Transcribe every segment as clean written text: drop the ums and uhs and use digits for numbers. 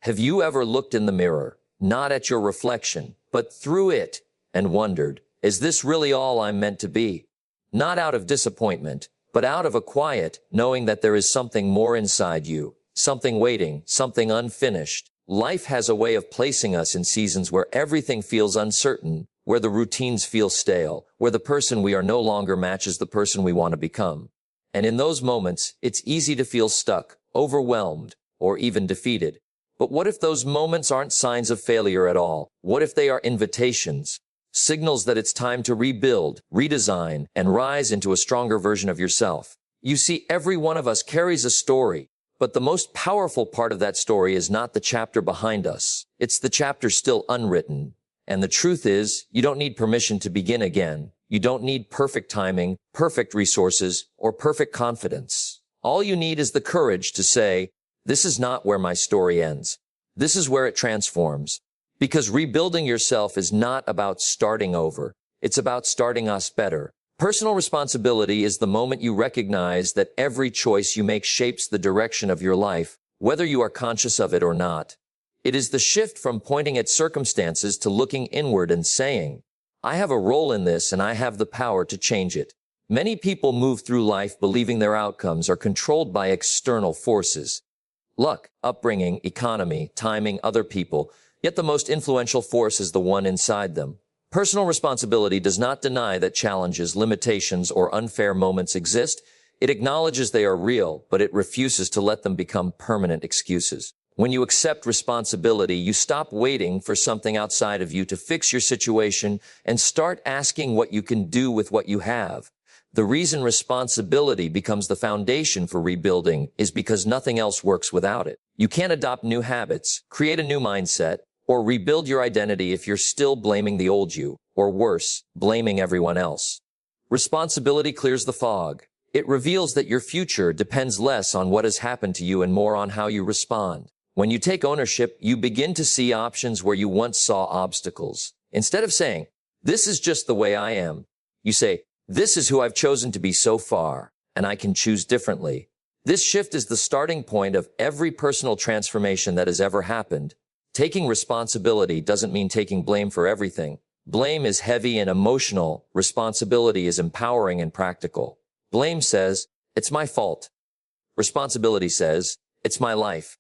Have you ever looked in the mirror, not at your reflection, but through it, and wondered, is this really all I'm meant to be? Not out of disappointment, but out of a quiet, knowing that there is something more inside you, something waiting, something unfinished. Life has a way of placing us in seasons where everything feels uncertain, where the routines feel stale, where the person we are no longer matches the person we want to become. And in those moments, it's easy to feel stuck, overwhelmed, or even defeated. But what if those moments aren't signs of failure at all? What if they are invitations, signals that it's time to rebuild, redesign, and rise into a stronger version of yourself? You see, every one of us carries a story, but the most powerful part of that story is not the chapter behind us. It's the chapter still unwritten. And the truth is, you don't need permission to begin again. You don't need perfect timing, perfect resources, or perfect confidence. All you need is the courage to say, this is not where my story ends. This is where it transforms. Because rebuilding yourself is not about starting over. It's about starting us better. Personal responsibility is the moment you recognize that every choice you make shapes the direction of your life, whether you are conscious of it or not. It is the shift from pointing at circumstances to looking inward and saying, I have a role in this and I have the power to change it. Many people move through life believing their outcomes are controlled by external forces. Luck, upbringing, economy, timing, other people, yet the most influential force is the one inside them. Personal responsibility does not deny that challenges, limitations, or unfair moments exist. It acknowledges they are real, but it refuses to let them become permanent excuses. When you accept responsibility, you stop waiting for something outside of you to fix your situation and start asking what you can do with what you have. The reason responsibility becomes the foundation for rebuilding is because nothing else works without it. You can't adopt new habits, create a new mindset, or rebuild your identity if you're still blaming the old you, or worse, blaming everyone else. Responsibility clears the fog. It reveals that your future depends less on what has happened to you and more on how you respond. When you take ownership, you begin to see options where you once saw obstacles. Instead of saying, this is just the way I am, you say, this is who I've chosen to be so far, and I can choose differently. This shift is the starting point of every personal transformation that has ever happened. Taking responsibility doesn't mean taking blame for everything. Blame is heavy and emotional. Responsibility is empowering and practical. Blame says, it's my fault. Responsibility says, it's my life.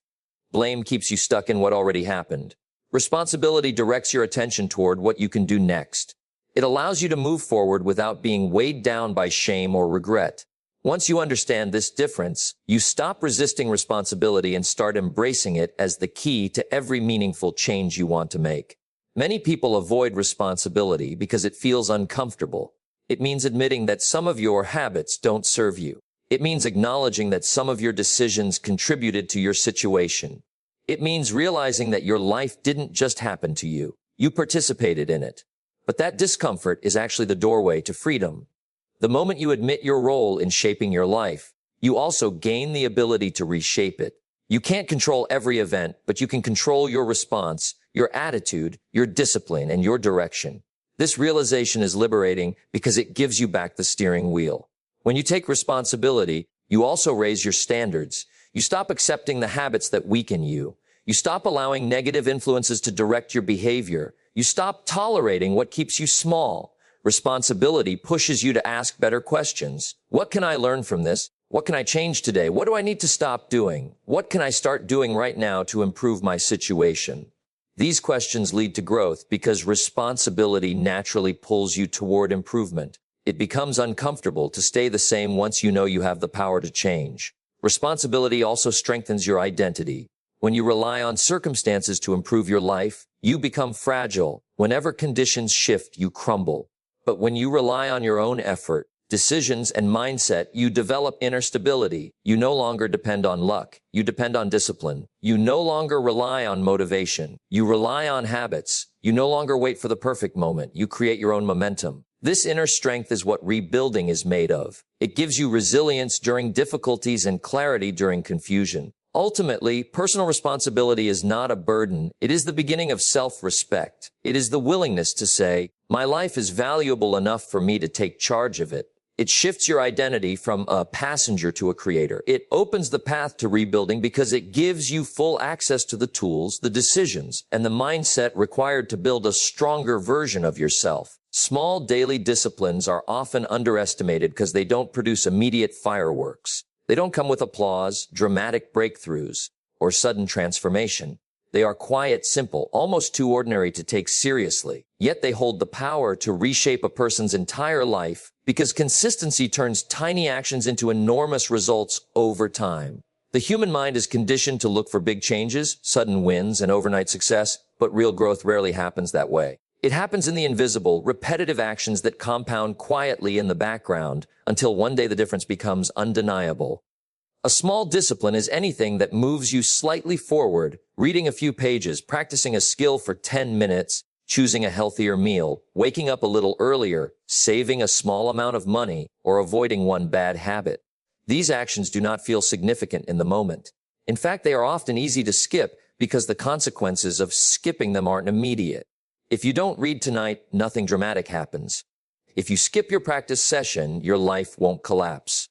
Blame keeps you stuck in what already happened. Responsibility directs your attention toward what you can do next. It allows you to move forward without being weighed down by shame or regret. Once you understand this difference, you stop resisting responsibility and start embracing it as the key to every meaningful change you want to make. Many people avoid responsibility because it feels uncomfortable. It means admitting that some of your habits don't serve you. It means acknowledging that some of your decisions contributed to your situation. It means realizing that your life didn't just happen to you. You participated in it. But that discomfort is actually the doorway to freedom. The moment you admit your role in shaping your life, you also gain the ability to reshape it. You can't control every event, but you can control your response, your attitude, your discipline, and your direction. This realization is liberating because it gives you back the steering wheel. When you take responsibility, you also raise your standards. You stop accepting the habits that weaken you. You stop allowing negative influences to direct your behavior. You stop tolerating what keeps you small. Responsibility pushes you to ask better questions. What can I learn from this? What can I change today? What do I need to stop doing? What can I start doing right now to improve my situation? These questions lead to growth because responsibility naturally pulls you toward improvement. It becomes uncomfortable to stay the same once you know you have the power to change. Responsibility also strengthens your identity. When you rely on circumstances to improve your life, you become fragile. Whenever conditions shift, you crumble. But when you rely on your own effort, decisions, and mindset, you develop inner stability. You no longer depend on luck. You depend on discipline. You no longer rely on motivation. You rely on habits. You no longer wait for the perfect moment. You create your own momentum. This inner strength is what rebuilding is made of. It gives you resilience during difficulties and clarity during confusion. Ultimately, personal responsibility is not a burden. It is the beginning of self-respect. It is the willingness to say, my life is valuable enough for me to take charge of it. It shifts your identity from a passenger to a creator. It opens the path to rebuilding because it gives you full access to the tools, the decisions, and the mindset required to build a stronger version of yourself. Small daily disciplines are often underestimated because they don't produce immediate fireworks. They don't come with applause, dramatic breakthroughs, or sudden transformation. They are quiet, simple, almost too ordinary to take seriously. Yet they hold the power to reshape a person's entire life because consistency turns tiny actions into enormous results over time. The human mind is conditioned to look for big changes, sudden wins, and overnight success, but real growth rarely happens that way. It happens in the invisible, repetitive actions that compound quietly in the background until one day the difference becomes undeniable. A small discipline is anything that moves you slightly forward, reading a few pages, practicing a skill for 10 minutes, choosing a healthier meal, waking up a little earlier, saving a small amount of money, or avoiding one bad habit. These actions do not feel significant in the moment. In fact, they are often easy to skip because the consequences of skipping them aren't immediate. If you don't read tonight, nothing dramatic happens. If you skip your practice session, your life won't collapse.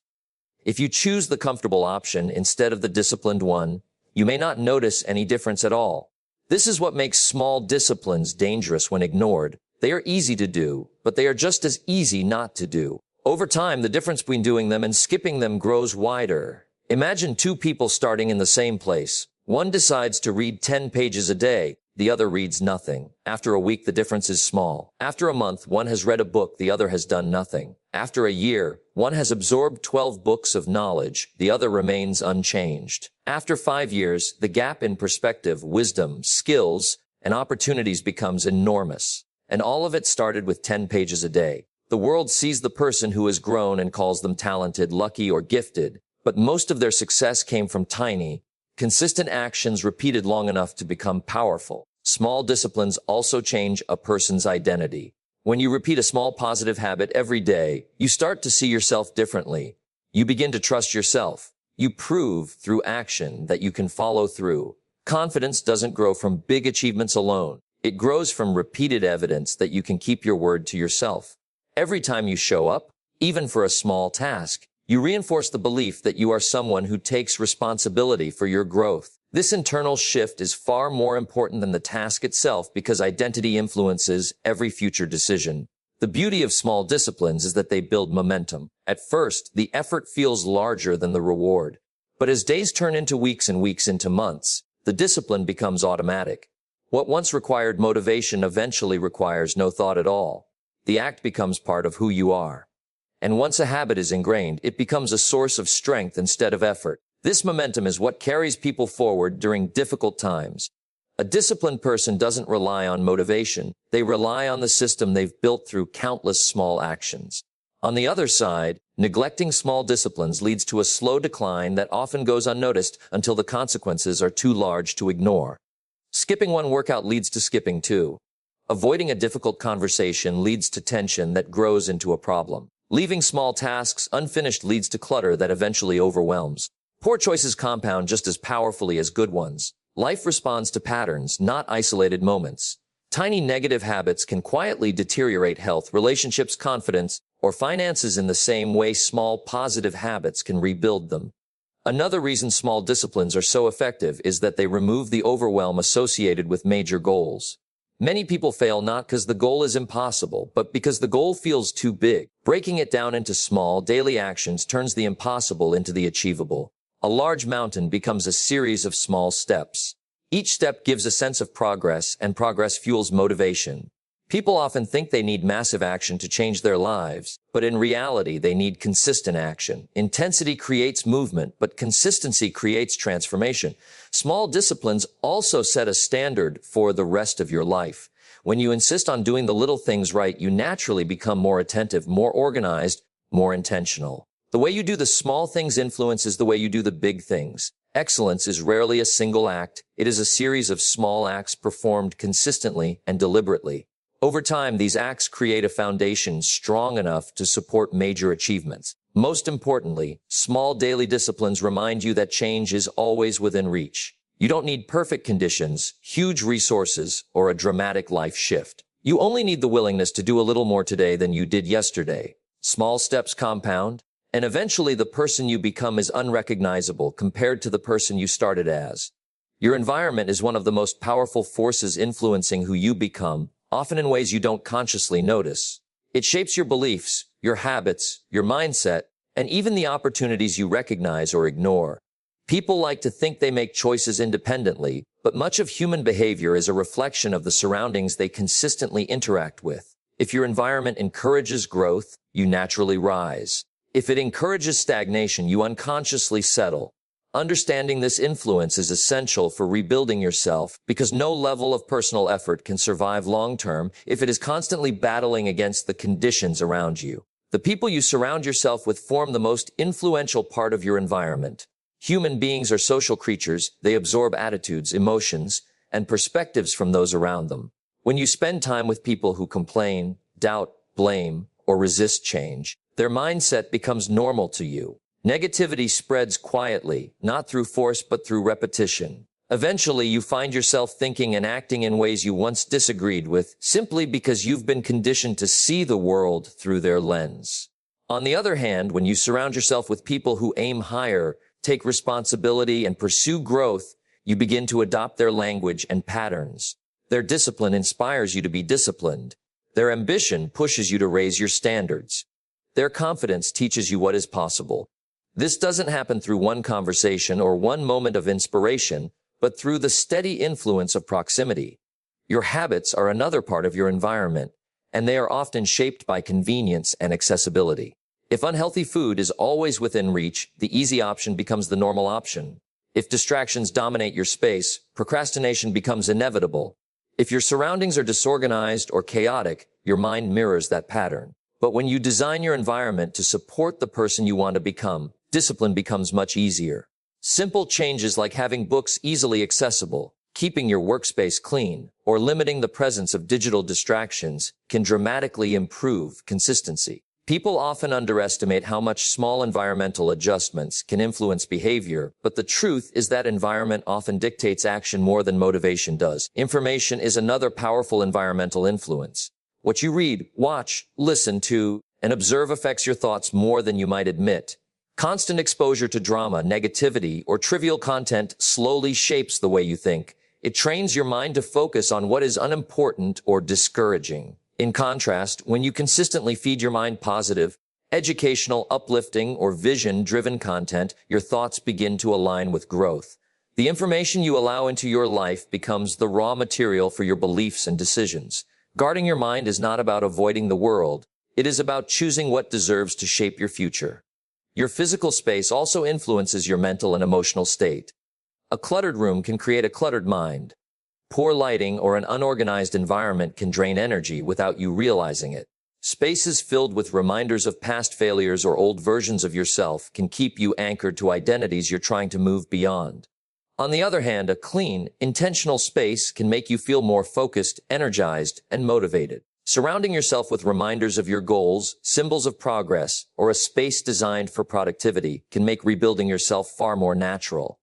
If you choose the comfortable option instead of the disciplined one, you may not notice any difference at all. This is what makes small disciplines dangerous when ignored. They are easy to do, but they are just as easy not to do. Over time, the difference between doing them and skipping them grows wider. Imagine two people starting in the same place. One decides to read 10 pages a day. The other reads nothing. After a week, the difference is small. After a month, one has read a book, the other has done nothing. After a year, one has absorbed 12 books of knowledge, the other remains unchanged. After 5 years, the gap in perspective, wisdom, skills, and opportunities becomes enormous. And all of it started with 10 pages a day. The world sees the person who has grown and calls them talented, lucky, or gifted, but most of their success came from tiny, consistent actions repeated long enough to become powerful. Small disciplines also change a person's identity. When you repeat a small positive habit every day, you start to see yourself differently. You begin to trust yourself. You prove through action that you can follow through. Confidence doesn't grow from big achievements alone. It grows from repeated evidence that you can keep your word to yourself. Every time you show up, even for a small task, you reinforce the belief that you are someone who takes responsibility for your growth. This internal shift is far more important than the task itself because identity influences every future decision. The beauty of small disciplines is that they build momentum. At first, the effort feels larger than the reward. But as days turn into weeks and weeks into months, the discipline becomes automatic. What once required motivation eventually requires no thought at all. The act becomes part of who you are. And once a habit is ingrained, it becomes a source of strength instead of effort. This momentum is what carries people forward during difficult times. A disciplined person doesn't rely on motivation. They rely on the system they've built through countless small actions. On the other side, neglecting small disciplines leads to a slow decline that often goes unnoticed until the consequences are too large to ignore. Skipping one workout leads to skipping two. Avoiding a difficult conversation leads to tension that grows into a problem. Leaving small tasks unfinished leads to clutter that eventually overwhelms. Poor choices compound just as powerfully as good ones. Life responds to patterns, not isolated moments. Tiny negative habits can quietly deteriorate health, relationships, confidence, or finances in the same way small positive habits can rebuild them. Another reason small disciplines are so effective is that they remove the overwhelm associated with major goals. Many people fail not because the goal is impossible, but because the goal feels too big. Breaking it down into small, daily actions turns the impossible into the achievable. A large mountain becomes a series of small steps. Each step gives a sense of progress, and progress fuels motivation. People often think they need massive action to change their lives, but in reality, they need consistent action. Intensity creates movement, but consistency creates transformation. Small disciplines also set a standard for the rest of your life. When you insist on doing the little things right, you naturally become more attentive, more organized, more intentional. The way you do the small things influences the way you do the big things. Excellence is rarely a single act. It is a series of small acts performed consistently and deliberately. Over time, these acts create a foundation strong enough to support major achievements. Most importantly, small daily disciplines remind you that change is always within reach. You don't need perfect conditions, huge resources, or a dramatic life shift. You only need the willingness to do a little more today than you did yesterday. Small steps compound, and eventually the person you become is unrecognizable compared to the person you started as. Your environment is one of the most powerful forces influencing who you become, often in ways you don't consciously notice. It shapes your beliefs, your habits, your mindset, and even the opportunities you recognize or ignore. People like to think they make choices independently, but much of human behavior is a reflection of the surroundings they consistently interact with. If your environment encourages growth, you naturally rise. If it encourages stagnation, you unconsciously settle. Understanding this influence is essential for rebuilding yourself because no level of personal effort can survive long-term if it is constantly battling against the conditions around you. The people you surround yourself with form the most influential part of your environment. Human beings are social creatures. They absorb attitudes, emotions, and perspectives from those around them. When you spend time with people who complain, doubt, blame, or resist change, their mindset becomes normal to you. Negativity spreads quietly, not through force but through repetition. Eventually, you find yourself thinking and acting in ways you once disagreed with, simply because you've been conditioned to see the world through their lens. On the other hand, when you surround yourself with people who aim higher, take responsibility, and pursue growth, you begin to adopt their language and patterns. Their discipline inspires you to be disciplined. Their ambition pushes you to raise your standards. Their confidence teaches you what is possible. This doesn't happen through one conversation or one moment of inspiration, but through the steady influence of proximity. Your habits are another part of your environment, and they are often shaped by convenience and accessibility. If unhealthy food is always within reach, the easy option becomes the normal option. If distractions dominate your space, procrastination becomes inevitable. If your surroundings are disorganized or chaotic, your mind mirrors that pattern. But when you design your environment to support the person you want to become, discipline becomes much easier. Simple changes like having books easily accessible, keeping your workspace clean, or limiting the presence of digital distractions can dramatically improve consistency. People often underestimate how much small environmental adjustments can influence behavior, but the truth is that environment often dictates action more than motivation does. Information is another powerful environmental influence. What you read, watch, listen to, and observe affects your thoughts more than you might admit. Constant exposure to drama, negativity, or trivial content slowly shapes the way you think. It trains your mind to focus on what is unimportant or discouraging. In contrast, when you consistently feed your mind positive, educational, uplifting, or vision-driven content, your thoughts begin to align with growth. The information you allow into your life becomes the raw material for your beliefs and decisions. Guarding your mind is not about avoiding the world. It is about choosing what deserves to shape your future. Your physical space also influences your mental and emotional state. A cluttered room can create a cluttered mind. Poor lighting or an unorganized environment can drain energy without you realizing it. Spaces filled with reminders of past failures or old versions of yourself can keep you anchored to identities you're trying to move beyond. On the other hand, a clean, intentional space can make you feel more focused, energized, and motivated. Surrounding yourself with reminders of your goals, symbols of progress, or a space designed for productivity can make rebuilding yourself far more natural.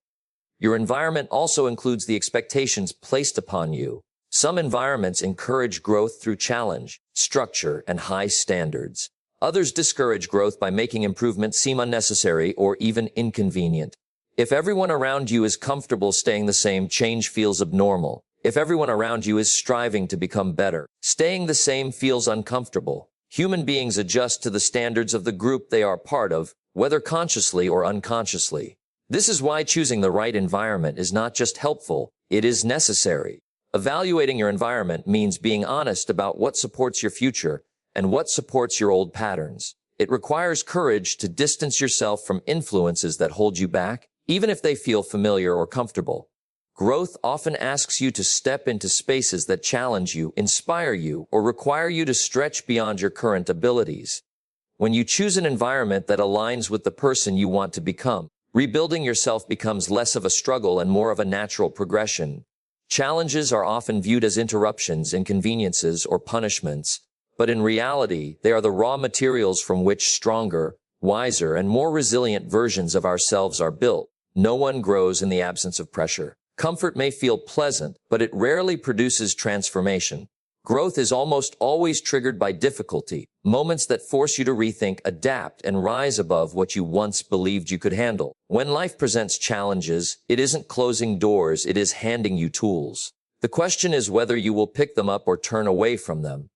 Your environment also includes the expectations placed upon you. Some environments encourage growth through challenge, structure, and high standards. Others discourage growth by making improvement seem unnecessary or even inconvenient. If everyone around you is comfortable staying the same, change feels abnormal. If everyone around you is striving to become better, staying the same feels uncomfortable. Human beings adjust to the standards of the group they are part of, whether consciously or unconsciously. This is why choosing the right environment is not just helpful, it is necessary. Evaluating your environment means being honest about what supports your future and what supports your old patterns. It requires courage to distance yourself from influences that hold you back, even if they feel familiar or comfortable. Growth often asks you to step into spaces that challenge you, inspire you, or require you to stretch beyond your current abilities. When you choose an environment that aligns with the person you want to become, rebuilding yourself becomes less of a struggle and more of a natural progression. Challenges are often viewed as interruptions, inconveniences, or punishments, but in reality, they are the raw materials from which stronger, wiser, and more resilient versions of ourselves are built. No one grows in the absence of pressure. Comfort may feel pleasant, but it rarely produces transformation. Growth is almost always triggered by difficulty, moments that force you to rethink, adapt, and rise above what you once believed you could handle. When life presents challenges, it isn't closing doors, it is handing you tools. The question is whether you will pick them up or turn away from them.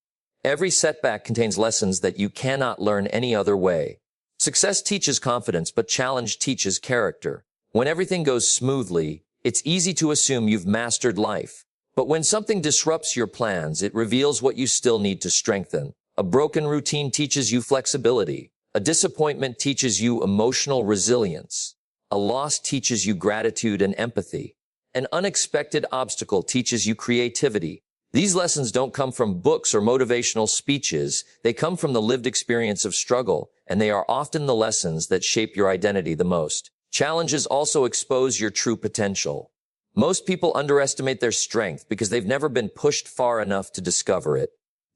Every setback contains lessons that you cannot learn any other way. Success teaches confidence, but challenge teaches character. When everything goes smoothly, it's easy to assume you've mastered life. But when something disrupts your plans, it reveals what you still need to strengthen. A broken routine teaches you flexibility. A disappointment teaches you emotional resilience. A loss teaches you gratitude and empathy. An unexpected obstacle teaches you creativity. These lessons don't come from books or motivational speeches. They come from the lived experience of struggle, and they are often the lessons that shape your identity the most. Challenges also expose your true potential. Most people underestimate their strength because they've never been pushed far enough to discover it.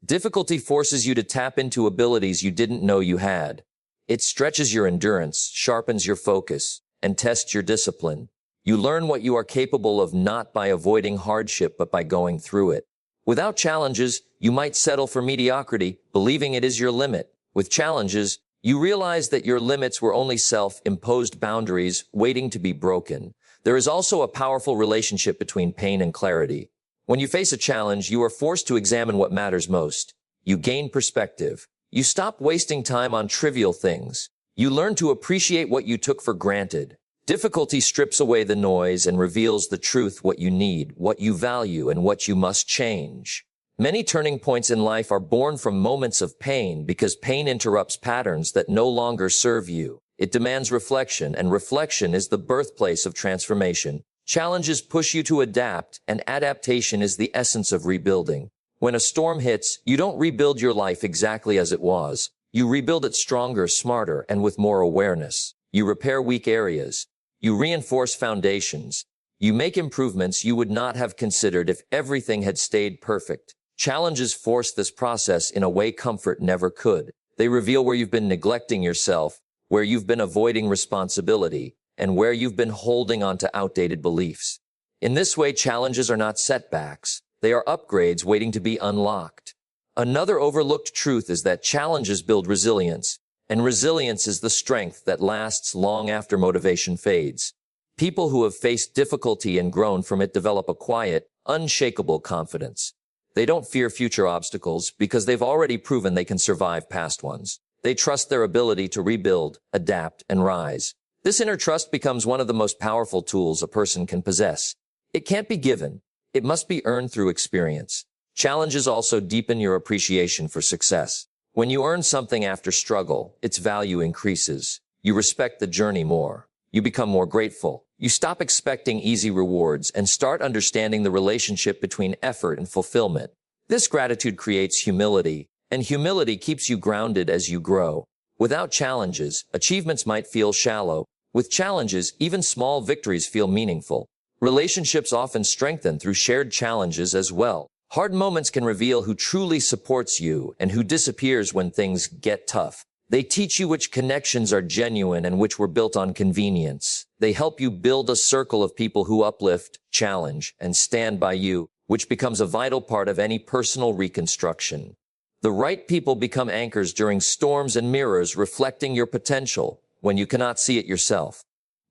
Difficulty forces you to tap into abilities you didn't know you had. It stretches your endurance, sharpens your focus, and tests your discipline. You learn what you are capable of not by avoiding hardship, but by going through it. Without challenges, you might settle for mediocrity, believing it is your limit. With challenges, you realize that your limits were only self-imposed boundaries waiting to be broken. There is also a powerful relationship between pain and clarity. When you face a challenge, you are forced to examine what matters most. You gain perspective. You stop wasting time on trivial things. You learn to appreciate what you took for granted. Difficulty strips away the noise and reveals the truth, what you need, what you value, and what you must change. Many turning points in life are born from moments of pain because pain interrupts patterns that no longer serve you. It demands reflection, and reflection is the birthplace of transformation. Challenges push you to adapt, and adaptation is the essence of rebuilding. When a storm hits, you don't rebuild your life exactly as it was. You rebuild it stronger, smarter, and with more awareness. You repair weak areas. You reinforce foundations. You make improvements you would not have considered if everything had stayed perfect. Challenges force this process in a way comfort never could. They reveal where you've been neglecting yourself, where you've been avoiding responsibility, and where you've been holding on to outdated beliefs. In this way, challenges are not setbacks. They are upgrades waiting to be unlocked. Another overlooked truth is that challenges build resilience, and resilience is the strength that lasts long after motivation fades. People who have faced difficulty and grown from it develop a quiet, unshakable confidence. They don't fear future obstacles because they've already proven they can survive past ones. They trust their ability to rebuild, adapt, and rise. This inner trust becomes one of the most powerful tools a person can possess. It can't be given. It must be earned through experience. Challenges also deepen your appreciation for success. When you earn something after struggle, its value increases. You respect the journey more. You become more grateful. You stop expecting easy rewards and start understanding the relationship between effort and fulfillment. This gratitude creates humility, and humility keeps you grounded as you grow. Without challenges, achievements might feel shallow. With challenges, even small victories feel meaningful. Relationships often strengthen through shared challenges as well. Hard moments can reveal who truly supports you and who disappears when things get tough. They teach you which connections are genuine and which were built on convenience. They help you build a circle of people who uplift, challenge, and stand by you, which becomes a vital part of any personal reconstruction. The right people become anchors during storms and mirrors reflecting your potential when you cannot see it yourself.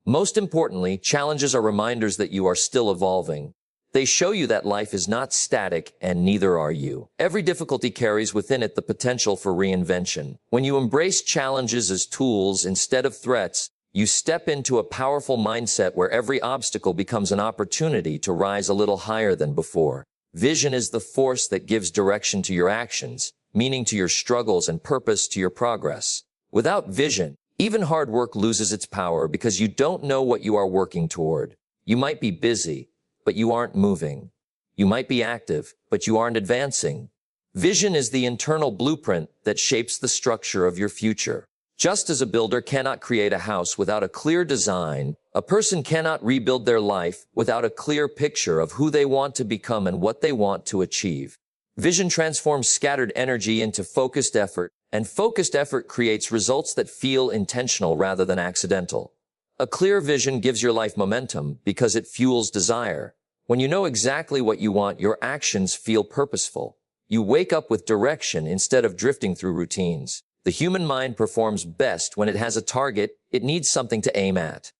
Most importantly, challenges are reminders that you are still evolving. They show you that life is not static, and neither are you. Every difficulty carries within it the potential for reinvention. When you embrace challenges as tools instead of threats, you step into a powerful mindset where every obstacle becomes an opportunity to rise a little higher than before. Vision is the force that gives direction to your actions, meaning to your struggles, and purpose to your progress. Without vision, even hard work loses its power because you don't know what you are working toward. You might be busy, but you aren't moving. You might be active, but you aren't advancing. Vision is the internal blueprint that shapes the structure of your future. Just as a builder cannot create a house without a clear design, a person cannot rebuild their life without a clear picture of who they want to become and what they want to achieve. Vision transforms scattered energy into focused effort, and focused effort creates results that feel intentional rather than accidental. A clear vision gives your life momentum because it fuels desire. When you know exactly what you want, your actions feel purposeful. You wake up with direction instead of drifting through routines. The human mind performs best when it has a target. It needs something to aim at.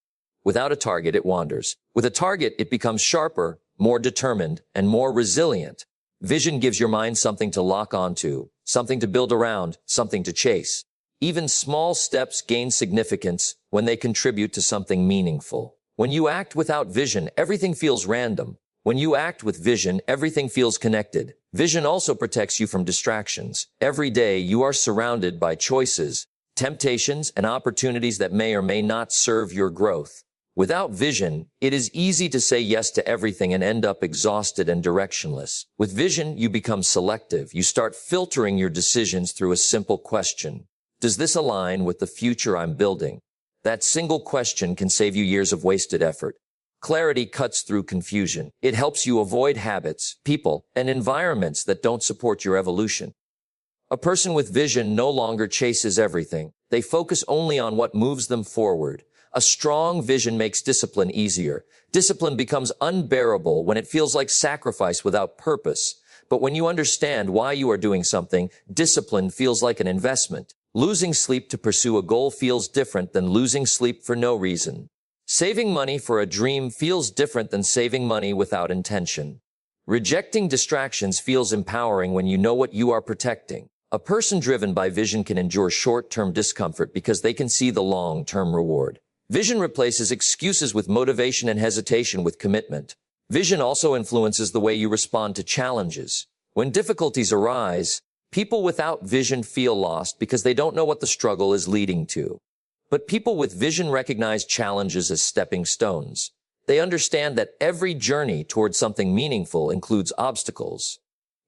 Without a target, it wanders. With a target, it becomes sharper, more determined, and more resilient. Vision gives your mind something to lock onto, something to build around, something to chase. Even small steps gain significance when they contribute to something meaningful. When you act without vision, everything feels random. When you act with vision, everything feels connected. Vision also protects you from distractions. Every day, you are surrounded by choices, temptations, and opportunities that may or may not serve your growth. Without vision, it is easy to say yes to everything and end up exhausted and directionless. With vision, you become selective. You start filtering your decisions through a simple question. Does this align with the future I'm building? That single question can save you years of wasted effort. Clarity cuts through confusion. It helps you avoid habits, people, and environments that don't support your evolution. A person with vision no longer chases everything. They focus only on what moves them forward. A strong vision makes discipline easier. Discipline becomes unbearable when it feels like sacrifice without purpose. But when you understand why you are doing something, discipline feels like an investment. Losing sleep to pursue a goal feels different than losing sleep for no reason. Saving money for a dream feels different than saving money without intention. Rejecting distractions feels empowering when you know what you are protecting. A person driven by vision can endure short-term discomfort because they can see the long-term reward. Vision replaces excuses with motivation and hesitation with commitment. Vision also influences the way you respond to challenges. When difficulties arise, people without vision feel lost because they don't know what the struggle is leading to. But people with vision recognize challenges as stepping stones. They understand that every journey towards something meaningful includes obstacles.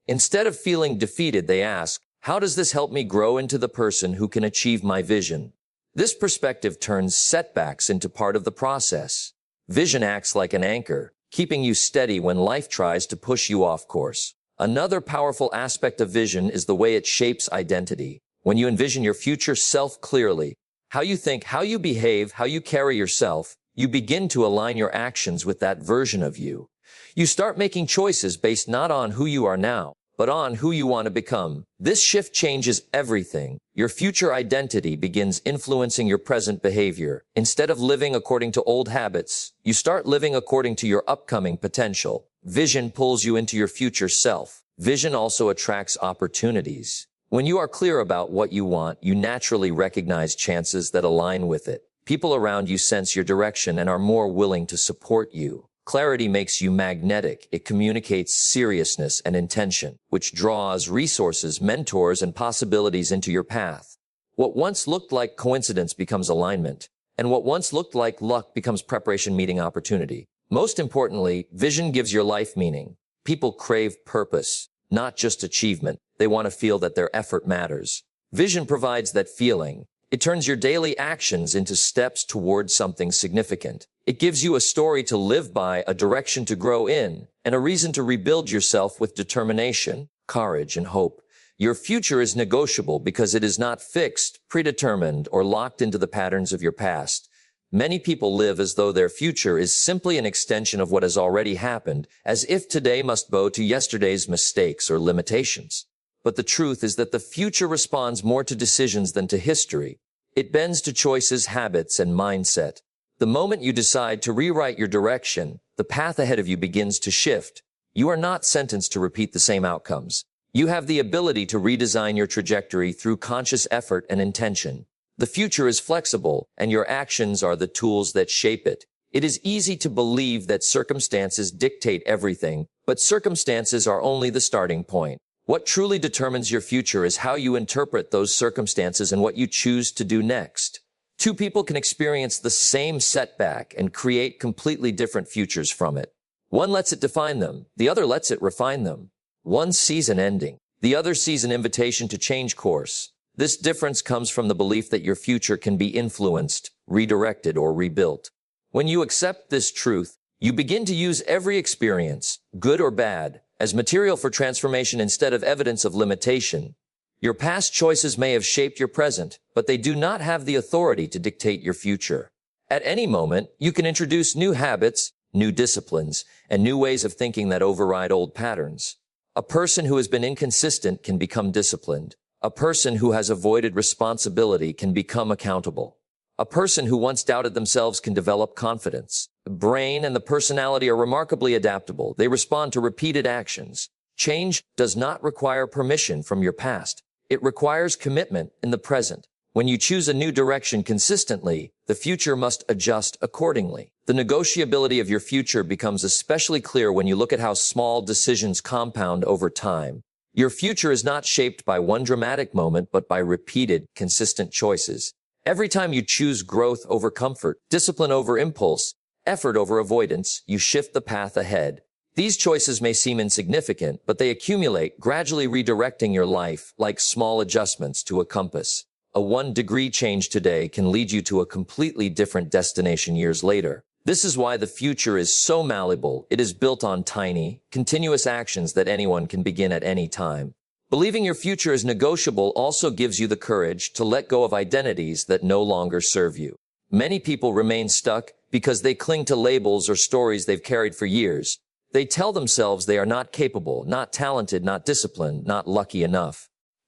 Instead of feeling defeated, they ask, how does this help me grow into the person who can achieve my vision? This perspective turns setbacks into part of the process. Vision acts like an anchor, keeping you steady when life tries to push you off course. Another powerful aspect of vision is the way it shapes identity. When you envision your future self clearly, how you think, how you behave, how you carry yourself, you begin to align your actions with that version of you. You start making choices based not on who you are now, but on who you want to become. This shift changes everything. Your future identity begins influencing your present behavior. Instead of living according to old habits, you start living according to your upcoming potential. Vision pulls you into your future self. Vision also attracts opportunities. When you are clear about what you want, you naturally recognize chances that align with it. People around you sense your direction and are more willing to support you. Clarity makes you magnetic. It communicates seriousness and intention, which draws resources, mentors, and possibilities into your path. What once looked like coincidence becomes alignment, and what once looked like luck becomes preparation meeting opportunity. Most importantly, vision gives your life meaning. People crave purpose, not just achievement. They want to feel that their effort matters. Vision provides that feeling. It turns your daily actions into steps towards something significant. It gives you a story to live by, a direction to grow in, and a reason to rebuild yourself with determination, courage, and hope. Your future is negotiable because it is not fixed, predetermined, or locked into the patterns of your past. Many people live as though their future is simply an extension of what has already happened, as if today must bow to yesterday's mistakes or limitations. But the truth is that the future responds more to decisions than to history. It bends to choices, habits, and mindset. The moment you decide to rewrite your direction, the path ahead of you begins to shift. You are not sentenced to repeat the same outcomes. You have the ability to redesign your trajectory through conscious effort and intention. The future is flexible, and your actions are the tools that shape it. It is easy to believe that circumstances dictate everything, but circumstances are only the starting point. What truly determines your future is how you interpret those circumstances and what you choose to do next. Two people can experience the same setback and create completely different futures from it. One lets it define them, the other lets it refine them. One sees an ending, the other sees an invitation to change course. This difference comes from the belief that your future can be influenced, redirected, or rebuilt. When you accept this truth, you begin to use every experience, good or bad, as material for transformation instead of evidence of limitation. Your past choices may have shaped your present, but they do not have the authority to dictate your future. At any moment, you can introduce new habits, new disciplines, and new ways of thinking that override old patterns. A person who has been inconsistent can become disciplined. A person who has avoided responsibility can become accountable. A person who once doubted themselves can develop confidence. The brain and the personality are remarkably adaptable. They respond to repeated actions. Change does not require permission from your past. It requires commitment in the present. When you choose a new direction consistently, the future must adjust accordingly. The negotiability of your future becomes especially clear when you look at how small decisions compound over time. Your future is not shaped by one dramatic moment, but by repeated, consistent choices. Every time you choose growth over comfort, discipline over impulse, effort over avoidance, you shift the path ahead. These choices may seem insignificant, but they accumulate, gradually redirecting your life like small adjustments to a compass. A 1-degree change today can lead you to a completely different destination years later. This is why the future is so malleable. It is built on tiny, continuous actions that anyone can begin at any time. Believing your future is negotiable also gives you the courage to let go of identities that no longer serve you. Many people remain stuck because they cling to labels or stories they've carried for years. They tell themselves they are not capable, not talented, not disciplined, not lucky enough.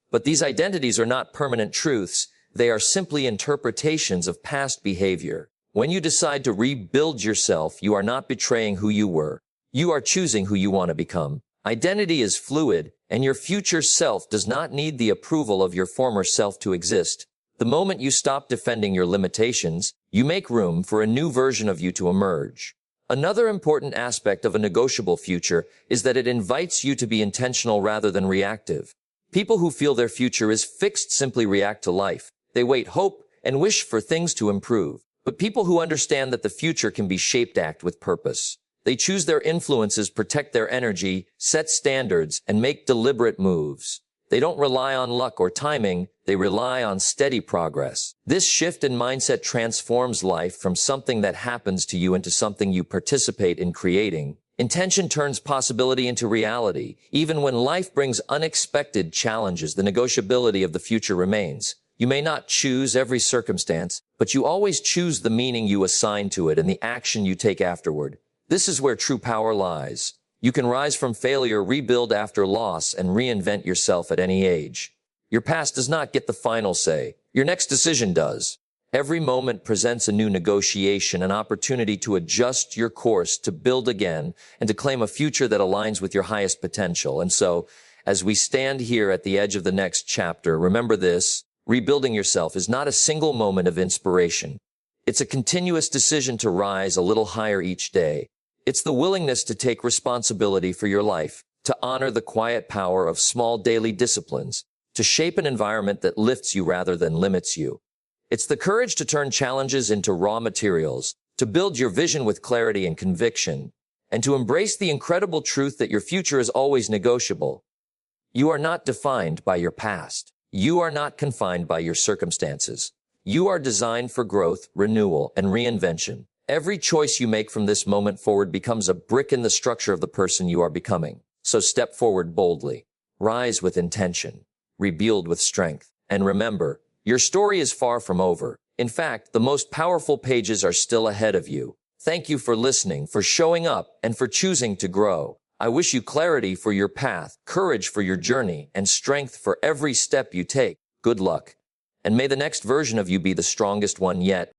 But these identities are not permanent truths. They are simply interpretations of past behavior. When you decide to rebuild yourself, you are not betraying who you were. You are choosing who you want to become. Identity is fluid, and your future self does not need the approval of your former self to exist. The moment you stop defending your limitations, you make room for a new version of you to emerge. Another important aspect of a negotiable future is that it invites you to be intentional rather than reactive. People who feel their future is fixed simply react to life. They wait, hope, and wish for things to improve. But people who understand that the future can be shaped act with purpose. They choose their influences, protect their energy, set standards, and make deliberate moves. They don't rely on luck or timing, they rely on steady progress. This shift in mindset transforms life from something that happens to you into something you participate in creating. Intention turns possibility into reality. Even when life brings unexpected challenges, the negotiability of the future remains. You may not choose every circumstance, but you always choose the meaning you assign to it and the action you take afterward. This is where true power lies. You can rise from failure, rebuild after loss, and reinvent yourself at any age. Your past does not get the final say. Your next decision does. Every moment presents a new negotiation, an opportunity to adjust your course, to build again, and to claim a future that aligns with your highest potential. And so, as we stand here at the edge of the next chapter, remember this: rebuilding yourself is not a single moment of inspiration. It's a continuous decision to rise a little higher each day. It's the willingness to take responsibility for your life, to honor the quiet power of small daily disciplines, to shape an environment that lifts you rather than limits you. It's the courage to turn challenges into raw materials, to build your vision with clarity and conviction, and to embrace the incredible truth that your future is always negotiable. You are not defined by your past. You are not confined by your circumstances. You are designed for growth, renewal, and reinvention. Every choice you make from this moment forward becomes a brick in the structure of the person you are becoming. So step forward boldly, rise with intention, rebuild with strength, and remember, your story is far from over. In fact, the most powerful pages are still ahead of you. Thank you for listening, for showing up, and for choosing to grow. I wish you clarity for your path, courage for your journey, and strength for every step you take. Good luck. And may the next version of you be the strongest one yet.